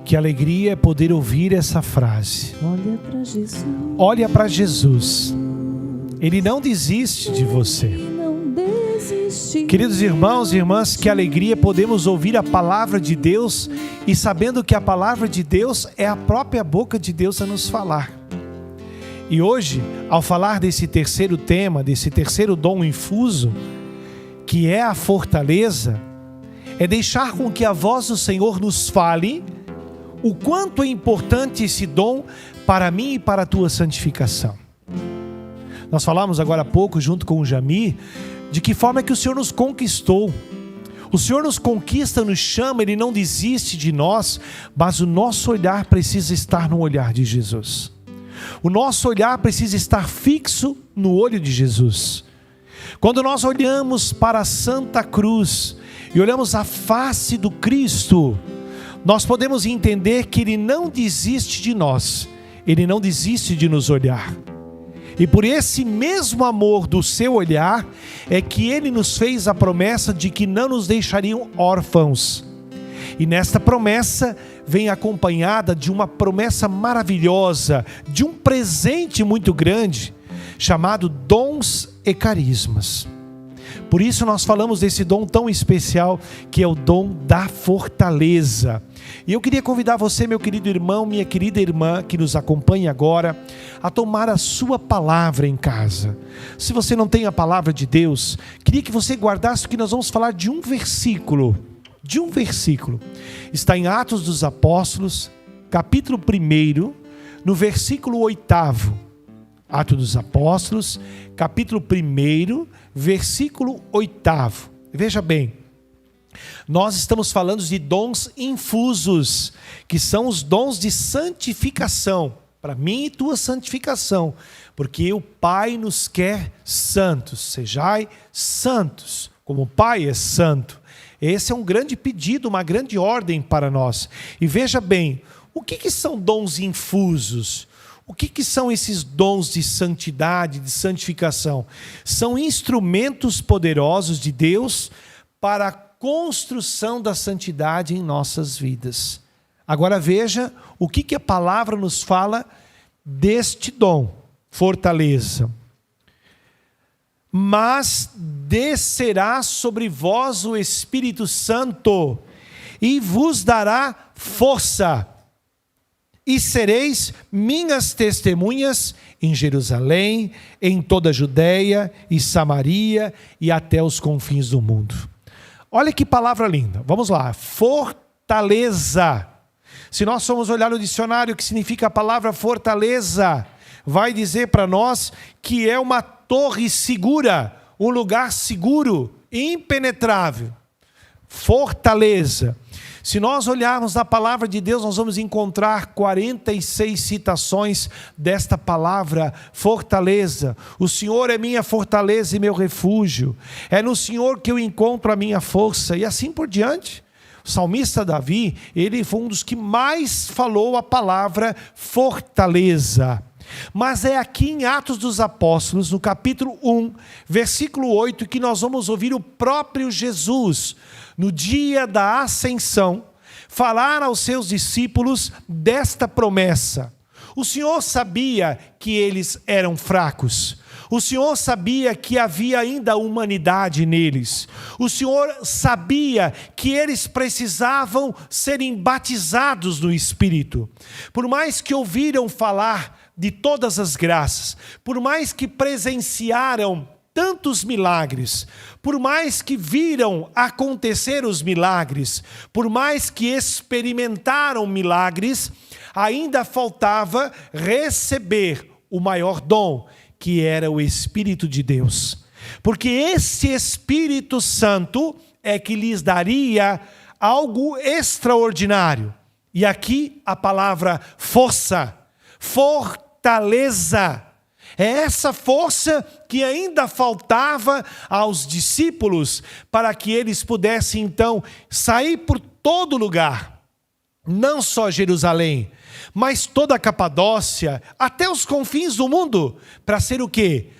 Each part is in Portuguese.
Que alegria é poder ouvir essa frase. Olha para Jesus. Olha para Jesus. Ele não desiste de você. Não desiste. Queridos irmãos e irmãs, que alegria podemos ouvir a palavra de Deus e sabendo que a palavra de Deus é a própria boca de Deus a nos falar. E hoje, ao falar desse terceiro tema, desse terceiro dom infuso, que é a fortaleza, é deixar com que a voz do Senhor nos fale o quanto é importante esse dom para mim e para a tua santificação. Nós falamos agora há pouco, junto com o Jamir, de que forma é que o Senhor nos conquistou. O Senhor nos conquista, nos chama, Ele não desiste de nós, mas o nosso olhar precisa estar no olhar de Jesus. O nosso olhar precisa estar fixo no olho de Jesus. Quando nós olhamos para a Santa Cruz e olhamos a face do Cristo, nós podemos entender que Ele não desiste de nós, Ele não desiste de nos olhar. E por esse mesmo amor do seu olhar, é que Ele nos fez a promessa de que não nos deixariam órfãos. E nesta promessa vem acompanhada de uma promessa maravilhosa, de um presente muito grande, chamado dons e carismas. Por isso nós falamos desse dom tão especial, que é o dom da fortaleza. E eu queria convidar você, meu querido irmão, minha querida irmã, que nos acompanha agora, a tomar a sua palavra em casa. Se você não tem a palavra de Deus, queria que você guardasse, que nós vamos falar de um versículo. Está em Atos dos Apóstolos, capítulo 1, no versículo 8º. Atos dos Apóstolos, capítulo 1, versículo 8º. Veja bem, nós estamos falando de dons infusos, que são os dons de santificação, para mim e tua santificação, porque o Pai nos quer santos, sejai santos, como o Pai é santo. Esse é um grande pedido, uma grande ordem para nós. E veja bem, o que são dons infusos? O que são esses dons de santidade, de santificação? São instrumentos poderosos de Deus para a construção da santidade em nossas vidas. Agora veja o que a palavra nos fala deste dom, fortaleza. Mas descerá sobre vós o Espírito Santo e vos dará força. E sereis minhas testemunhas em Jerusalém, em toda a Judeia e Samaria e até os confins do mundo. Olha que palavra linda. Vamos lá. Fortaleza. Se nós formos olhar no dicionário o que significa a palavra fortaleza, vai dizer para nós que é uma torre segura, um lugar seguro, impenetrável. Fortaleza. Se nós olharmos na palavra de Deus, nós vamos encontrar 46 citações desta palavra fortaleza. O Senhor é minha fortaleza e meu refúgio. É no Senhor que eu encontro a minha força. E assim por diante. O salmista Davi, ele foi um dos que mais falou a palavra fortaleza. Mas é aqui em Atos dos Apóstolos, no capítulo 1, versículo 8, que nós vamos ouvir o próprio Jesus, no dia da ascensão, falar aos seus discípulos desta promessa. O Senhor sabia que eles eram fracos. O Senhor sabia que havia ainda humanidade neles. O Senhor sabia que eles precisavam serem batizados no Espírito. Por mais que ouviram falar de todas as graças, por mais que presenciaram tantos milagres, por mais que viram acontecer os milagres, por mais que experimentaram milagres, ainda faltava receber o maior dom, que era o Espírito de Deus. Porque esse Espírito Santo é que lhes daria algo extraordinário. E aqui a palavra força, fortaleza. É essa força que ainda faltava aos discípulos para que eles pudessem então sair por todo lugar. Não só Jerusalém, mas toda a Capadócia, até os confins do mundo, para ser o quê?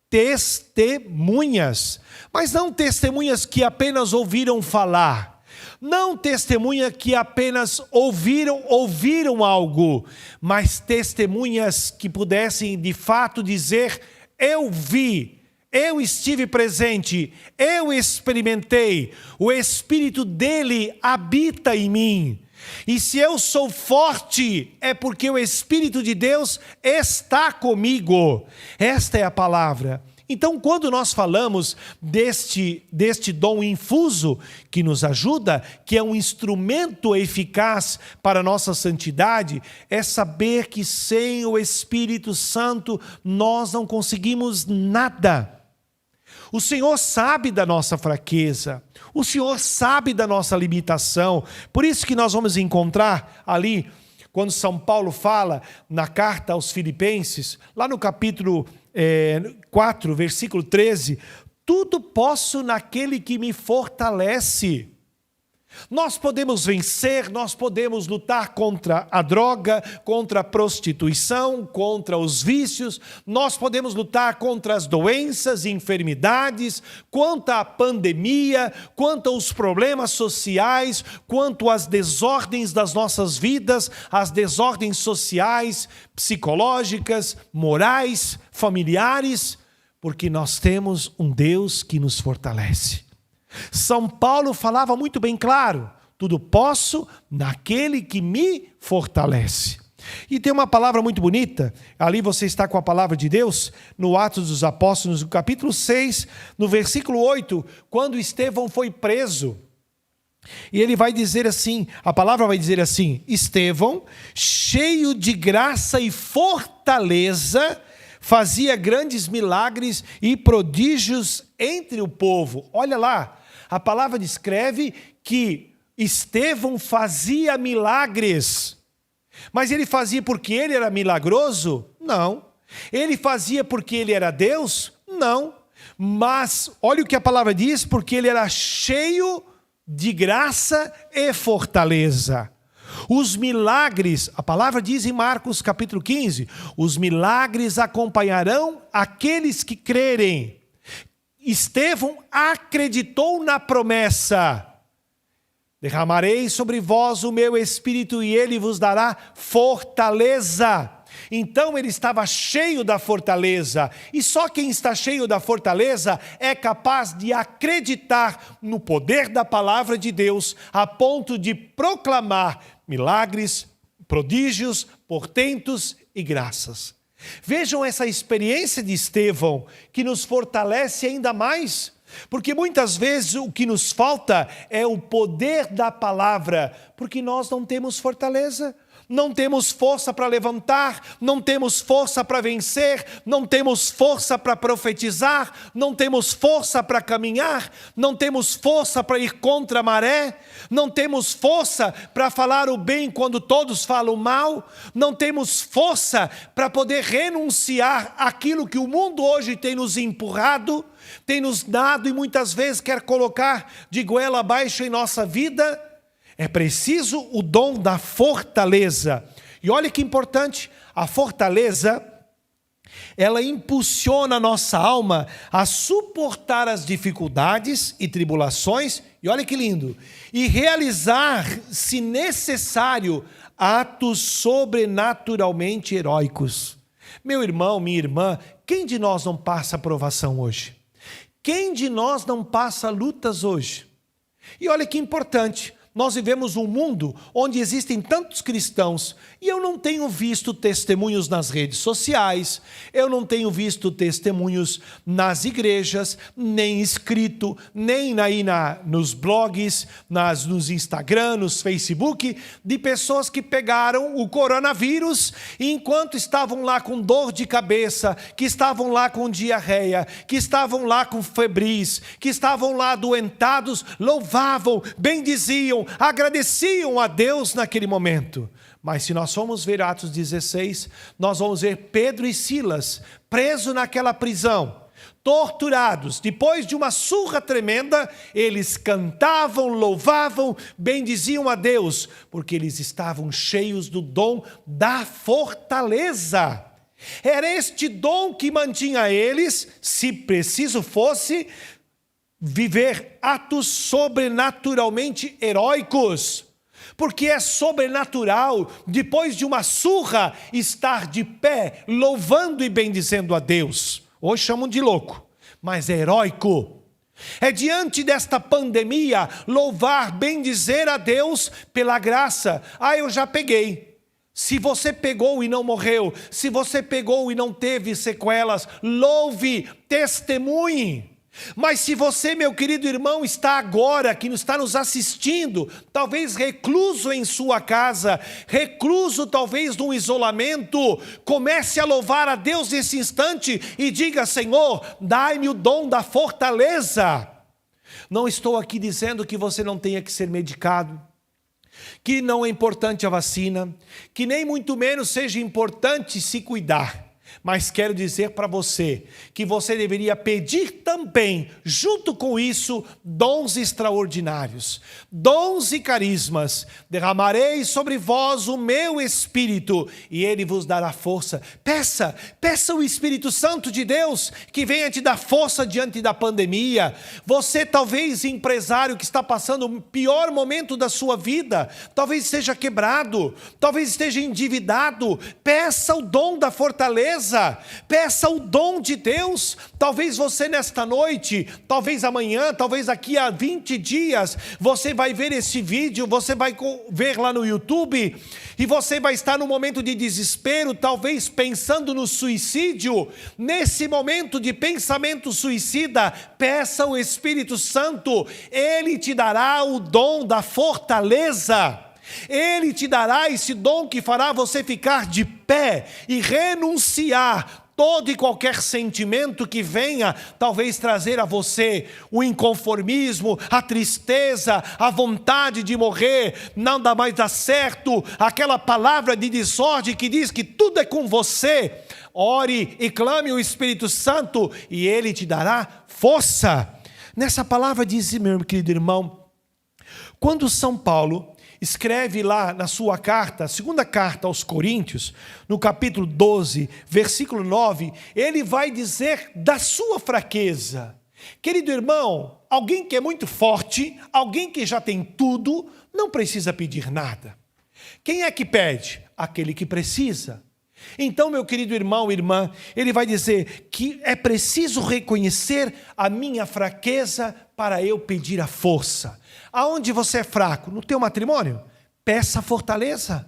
Testemunhas. Mas não testemunhas que apenas ouviram falar, Não testemunha que apenas ouviram algo, mas testemunhas que pudessem de fato dizer: eu vi, eu estive presente, eu experimentei, o Espírito dele habita em mim. E se eu sou forte, é porque o Espírito de Deus está comigo. Esta é a palavra. Então, quando nós falamos deste dom infuso que nos ajuda, que é um instrumento eficaz para a nossa santidade, é saber que sem o Espírito Santo nós não conseguimos nada. O Senhor sabe da nossa fraqueza, o Senhor sabe da nossa limitação. Por isso que nós vamos encontrar ali, quando São Paulo fala na carta aos Filipenses, lá no capítulo 4, versículo 13, tudo posso naquele que me fortalece. Nós podemos vencer, nós podemos lutar contra a droga, contra a prostituição, contra os vícios, nós podemos lutar contra as doenças e enfermidades, contra a pandemia, quanto aos problemas sociais, quanto às desordens das nossas vidas, as desordens sociais, psicológicas, morais, familiares, porque nós temos um Deus que nos fortalece. São Paulo falava muito bem claro: tudo posso naquele que me fortalece. E tem uma palavra muito bonita, ali você está com a palavra de Deus, no Atos dos Apóstolos, no capítulo 6, no versículo 8, quando Estevão foi preso. E ele vai dizer assim, a palavra vai dizer assim: Estevão, cheio de graça e fortaleza, fazia grandes milagres e prodígios entre o povo. Olha lá, a palavra descreve que Estevão fazia milagres. Mas ele fazia porque ele era milagroso? Não. Ele fazia porque ele era Deus? Não. Mas olha o que a palavra diz: porque ele era cheio de graça e fortaleza. Os milagres, a palavra diz em Marcos capítulo 15, os milagres acompanharão aqueles que crerem. Estevão acreditou na promessa: derramarei sobre vós o meu espírito e ele vos dará fortaleza. Então ele estava cheio da fortaleza, e só quem está cheio da fortaleza é capaz de acreditar no poder da palavra de Deus, a ponto de proclamar milagres, prodígios, portentos e graças. Vejam essa experiência de Estevão, que nos fortalece ainda mais, porque muitas vezes o que nos falta é o poder da palavra, porque nós não temos fortaleza. Não temos força para levantar, não temos força para vencer, não temos força para profetizar, não temos força para caminhar, não temos força para ir contra a maré, não temos força para falar o bem quando todos falam mal, não temos força para poder renunciar àquilo que o mundo hoje tem nos empurrado, tem nos dado e muitas vezes quer colocar de goela abaixo em nossa vida. É preciso o dom da fortaleza. E olha que importante, a fortaleza, ela impulsiona a nossa alma a suportar as dificuldades e tribulações, e olha que lindo, e realizar, se necessário, atos sobrenaturalmente heróicos. Meu irmão, minha irmã, quem de nós não passa provação hoje? Quem de nós não passa lutas hoje? E olha que importante, nós vivemos um mundo onde existem tantos cristãos e eu não tenho visto testemunhos nas redes sociais, eu não tenho visto testemunhos nas igrejas, nem escrito, nem nos blogs, nos Instagram, nos Facebook, de pessoas que pegaram o coronavírus e enquanto estavam lá com dor de cabeça, que estavam lá com diarreia, que estavam lá com febris, que estavam lá adoentados, louvavam, bendiziam, agradeciam a Deus naquele momento. Mas se nós formos ver Atos 16, nós vamos ver Pedro e Silas presos naquela prisão, torturados. Depois de uma surra tremenda, eles cantavam, louvavam, bendiziam a Deus, porque eles estavam cheios do dom da fortaleza. Era este dom que mantinha eles, se preciso fosse, viver atos sobrenaturalmente heróicos, porque é sobrenatural, depois de uma surra, estar de pé, louvando e bendizendo a Deus. Hoje chamam de louco, mas é heróico. É diante desta pandemia, louvar, bendizer a Deus pela graça. Eu já peguei. Se você pegou e não morreu, se você pegou e não teve sequelas, louve, testemunhe. Mas se você, meu querido irmão, está agora, que está nos assistindo, talvez recluso em sua casa, recluso talvez num isolamento, comece a louvar a Deus nesse instante e diga: Senhor, dai-me o dom da fortaleza. Não estou aqui dizendo que você não tenha que ser medicado, que não é importante a vacina, que nem muito menos seja importante se cuidar. Mas quero dizer para você que você deveria pedir também, junto com isso, dons extraordinários, dons e carismas. Derramarei sobre vós o meu Espírito e Ele vos dará força. Peça o Espírito Santo de Deus que venha te dar força diante da pandemia. Você talvez empresário que está passando o pior momento da sua vida, talvez esteja quebrado, talvez esteja endividado, peça o dom da fortaleza. Peça o dom de Deus. Talvez você nesta noite, talvez amanhã, talvez daqui a 20 dias, você vai ver esse vídeo, você vai ver lá no YouTube, e você vai estar num momento de desespero, talvez pensando no suicídio. Nesse momento de pensamento suicida, peça o Espírito Santo, Ele te dará o dom da fortaleza. Ele te dará esse dom que fará você ficar de pé e renunciar todo e qualquer sentimento que venha talvez trazer a você o inconformismo, a tristeza, a vontade de morrer, nada mais dá certo, aquela palavra de desordem que diz que tudo é com você. Ore e clame o Espírito Santo e Ele te dará força. Nessa palavra diz, meu querido irmão, quando São Paulo escreve lá na sua carta, segunda carta aos Coríntios, no capítulo 12, versículo 9, ele vai dizer da sua fraqueza. Querido irmão, alguém que é muito forte, alguém que já tem tudo, não precisa pedir nada. Quem é que pede? Aquele que precisa. Então, meu querido irmão e irmã, ele vai dizer que é preciso reconhecer a minha fraqueza para eu pedir a força. Aonde você é fraco? No teu matrimônio? Peça fortaleza.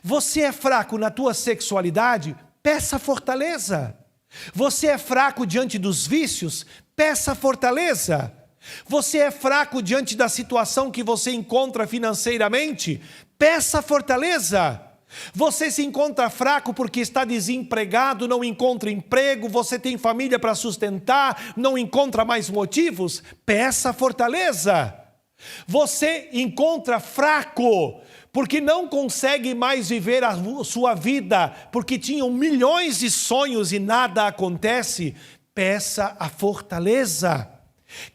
Você é fraco na tua sexualidade? Peça fortaleza. Você é fraco diante dos vícios? Peça fortaleza. Você é fraco diante da situação que você encontra financeiramente? Peça fortaleza. Você se encontra fraco porque está desempregado, não encontra emprego, você tem família para sustentar, não encontra mais motivos? Peça fortaleza. Você encontra fraco porque não consegue mais viver a sua vida, porque tinham milhões de sonhos e nada acontece? Peça a fortaleza.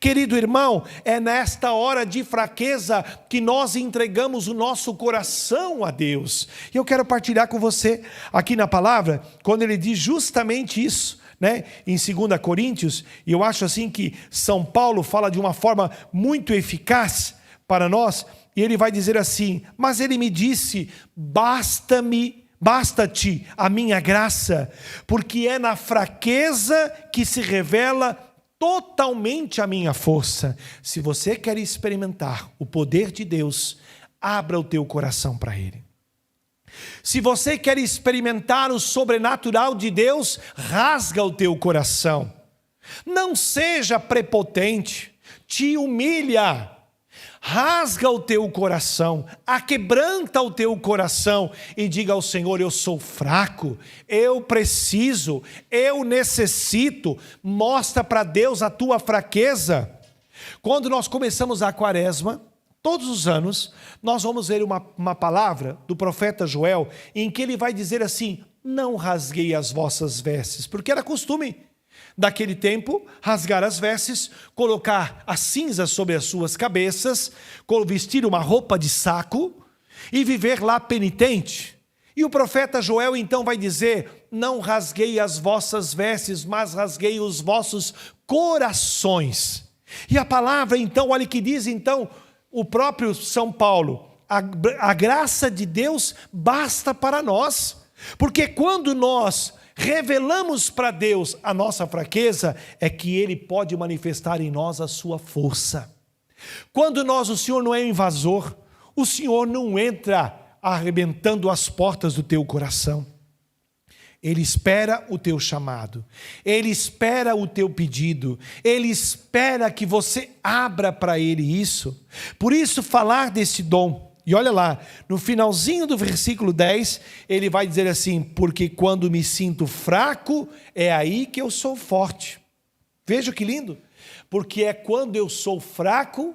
Querido irmão, é nesta hora de fraqueza que nós entregamos o nosso coração a Deus. E eu quero partilhar com você aqui na palavra, quando ele diz justamente isso, em 2 Coríntios, e eu acho assim que São Paulo fala de uma forma muito eficaz para nós, e ele vai dizer assim: mas ele me disse, basta-te a minha graça, porque é na fraqueza que se revela totalmente a minha força. Se você quer experimentar o poder de Deus, abra o teu coração para Ele. Se você quer experimentar o sobrenatural de Deus, rasga o teu coração. Não seja prepotente, te humilha. Rasga o teu coração, aquebranta o teu coração e diga ao Senhor: eu sou fraco, eu preciso, eu necessito. Mostra para Deus a tua fraqueza. Quando nós começamos a quaresma, todos os anos, nós vamos ver uma palavra do profeta Joel, em que ele vai dizer assim: não rasguei as vossas vestes, porque era costume daquele tempo, rasgar as vestes, colocar as cinzas sobre as suas cabeças, vestir uma roupa de saco e viver lá penitente. E o profeta Joel então vai dizer: não rasguei as vossas vestes, mas rasguei os vossos corações. E a palavra, então, olha o que diz, então, o próprio São Paulo: a graça de Deus basta para nós. Porque quando nós revelamos para Deus a nossa fraqueza, é que Ele pode manifestar em nós a sua força. Quando o Senhor não é invasor, o Senhor não entra arrebentando as portas do teu coração. Ele espera o teu chamado, Ele espera o teu pedido, Ele espera que você abra para Ele isso. Por isso, falar desse dom. E olha lá, no finalzinho do versículo 10, ele vai dizer assim: porque quando me sinto fraco, é aí que eu sou forte. Veja que lindo. Porque é quando eu sou fraco,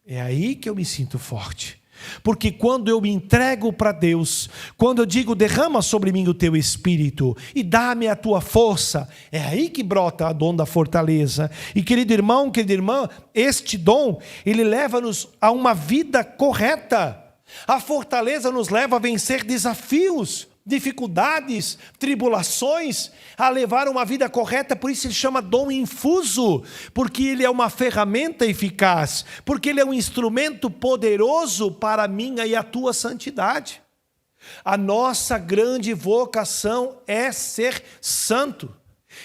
é aí que eu me sinto forte. Porque quando eu me entrego para Deus, quando eu digo: derrama sobre mim o teu espírito e dá-me a tua força, é aí que brota o dom da fortaleza. E querido irmão, querida irmã, este dom, ele leva-nos a uma vida correta. A fortaleza nos leva a vencer desafios, dificuldades, tribulações, a levar uma vida correta. Por isso ele chama dom infuso, porque ele é uma ferramenta eficaz, porque ele é um instrumento poderoso para a minha e a tua santidade. A nossa grande vocação é ser santo.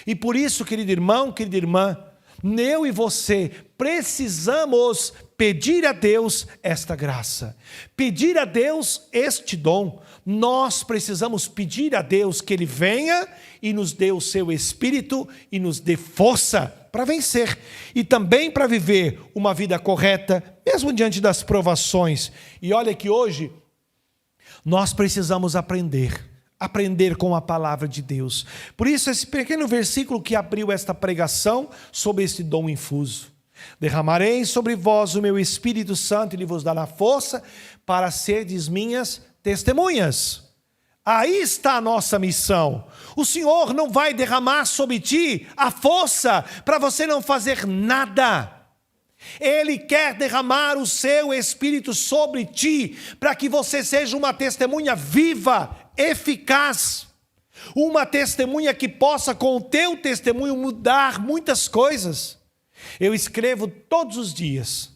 E por isso, querido irmão, querida irmã, eu e você precisamos pedir a Deus esta graça, pedir a Deus este dom. Nós precisamos pedir a Deus que Ele venha e nos dê o seu Espírito e nos dê força para vencer e também para viver uma vida correta, mesmo diante das provações. E olha que hoje nós precisamos aprender com a palavra de Deus. Por isso, esse pequeno versículo que abriu esta pregação sobre esse dom infuso: derramarei sobre vós o meu Espírito Santo e Ele vos dará força para serdes minhas testemunhas. Aí está a nossa missão. O Senhor não vai derramar sobre ti a força para você não fazer nada. Ele quer derramar o seu Espírito sobre ti para que você seja uma testemunha viva, eficaz, uma testemunha que possa com o teu testemunho mudar muitas coisas. Eu escrevo todos os dias,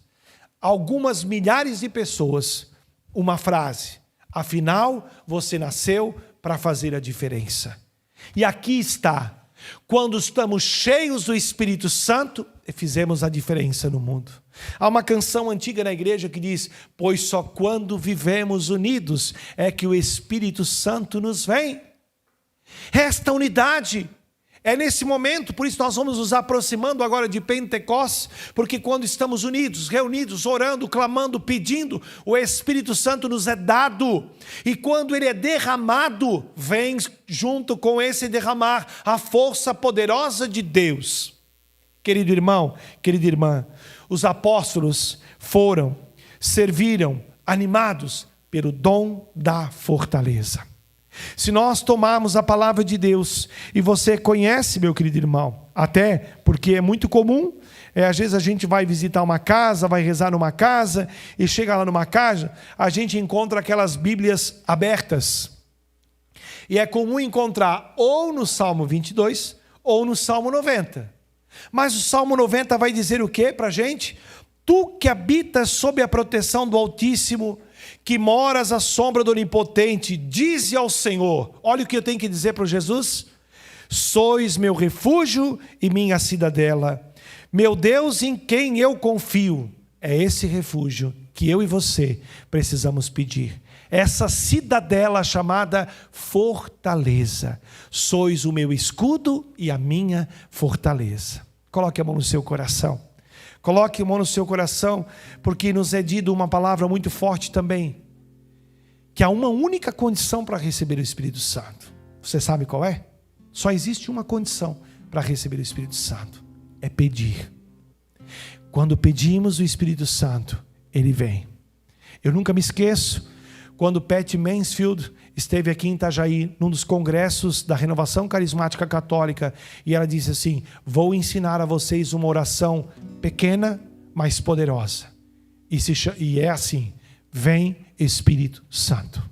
algumas milhares de pessoas, uma frase: afinal você nasceu para fazer a diferença. E aqui está: quando estamos cheios do Espírito Santo, fizemos a diferença no mundo. Há uma canção antiga na igreja que diz: pois só quando vivemos unidos é que o Espírito Santo nos vem. Esta unidade é nesse momento, por isso nós vamos nos aproximando agora de Pentecostes, porque quando estamos unidos, reunidos, orando, clamando, pedindo, o Espírito Santo nos é dado, e quando ele é derramado, vem junto com esse derramar a força poderosa de Deus. Querido irmão, querida irmã, os apóstolos serviram, animados pelo dom da fortaleza. Se nós tomarmos a palavra de Deus, e você conhece, meu querido irmão, até porque é muito comum, às vezes a gente vai visitar uma casa, vai rezar numa casa, e chega lá numa casa, a gente encontra aquelas Bíblias abertas. E é comum encontrar ou no Salmo 22, ou no Salmo 90. Mas o Salmo 90 vai dizer o que para a gente? Tu que habitas sob a proteção do Altíssimo, que moras à sombra do Onipotente, dize ao Senhor. Olha o que eu tenho que dizer para Jesus: sois meu refúgio e minha cidadela, meu Deus em quem eu confio. É esse refúgio que eu e você precisamos pedir, essa cidadela chamada fortaleza. Sois o meu escudo e a minha fortaleza. Coloque a mão no seu coração. Coloque a mão no seu coração, porque nos é dito uma palavra muito forte também, que há uma única condição para receber o Espírito Santo. Você sabe qual é? Só existe uma condição para receber o Espírito Santo: é pedir. Quando pedimos o Espírito Santo, ele vem. Eu nunca me esqueço quando Pat Mansfield esteve aqui em Itajaí, num dos congressos da Renovação Carismática Católica, e ela disse assim: vou ensinar a vocês uma oração pequena, mas poderosa. E é assim: vem Espírito Santo.